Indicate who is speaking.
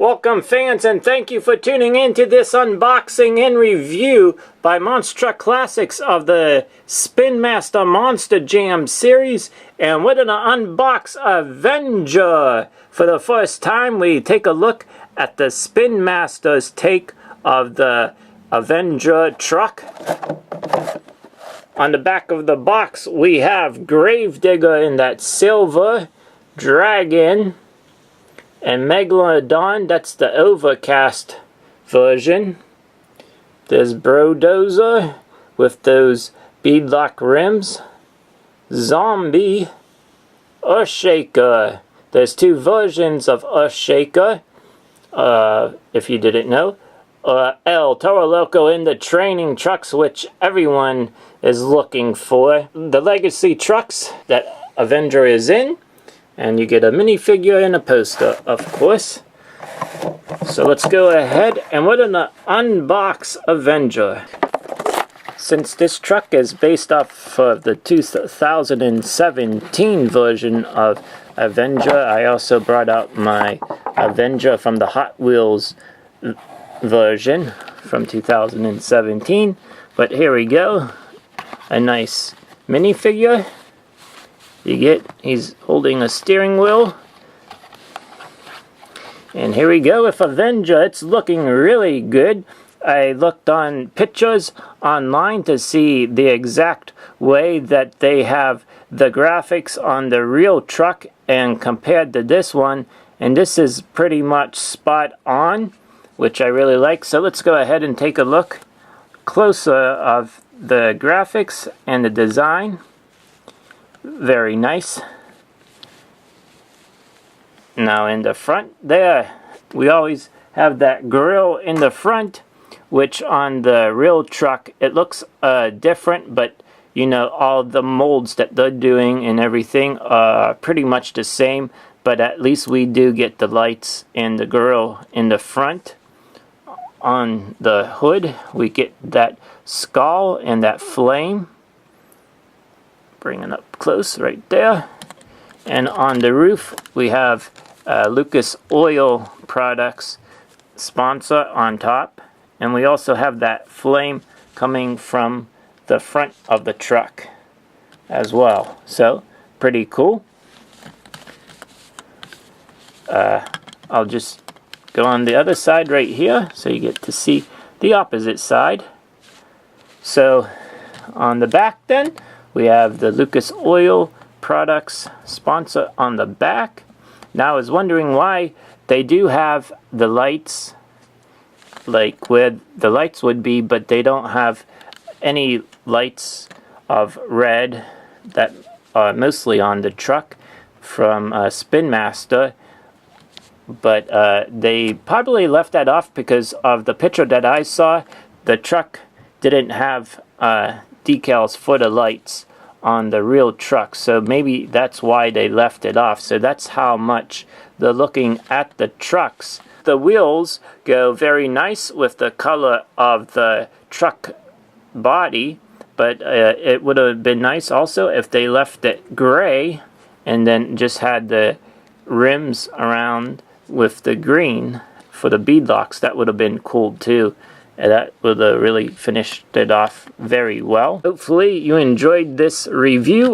Speaker 1: Welcome fans, and thank you for tuning in to this unboxing and review by Monster Truck Classics of the Spin Master Monster Jam series. And we're going to unbox Avenger. For the first time, we take a look at the Spin Master's take of the Avenger truck. On the back of the box, we have Gravedigger in that silver, Dragon, and Megalodon, that's the overcast version. There's Brodozer with those beadlock rims. Zombie, Earthshaker. There's two versions of Earthshaker, if you didn't know. El Toro Loco in the training trucks, which everyone is looking for. The legacy trucks that Avenger is in. And you get a minifigure and a poster, of course. So let's go ahead and we're going to unbox Avenger. Since this truck is based off of the 2017 version of Avenger, I also brought out my Avenger from the Hot Wheels version from 2017. But here we go. A nice minifigure. He's holding a steering wheel. And here we go with Avenger. It's looking really good. I looked on pictures online to see the exact way that they have the graphics on the real truck and compared to this one. And this is pretty much spot on, which I really like. So let's go ahead and take a look closer of the graphics and the design. Very nice. Now in the front there, we always have that grille in the front, which on the real truck it looks different, but you know, all the molds that they're doing and everything are pretty much the same, but at least we do get the lights and the grille in the front. On the hood we get that skull and that flame. Bring it up close right there. And on the roof we have Lucas Oil Products sponsor on top, and we also have that flame coming from the front of the truck as well. So pretty cool. I'll just go on the other side right here so you get to see the opposite side. So on the back then we have the Lucas Oil Products sponsor on the back. Now I was wondering why they do have the lights, like where the lights would be, but they don't have any lights of red that are mostly on the truck from Spin Master. But they probably left that off because of the picture that I saw. The truck didn't have decals for the lights on the real truck, so maybe that's why they left it off. So that's how much they're looking at the trucks. The wheels go very nice with the color of the truck body, but it would have been nice also if they left it gray and then just had the rims around with the green for the beadlocks. That would have been cool too. And that would have really finished it off very well. Hopefully you enjoyed this review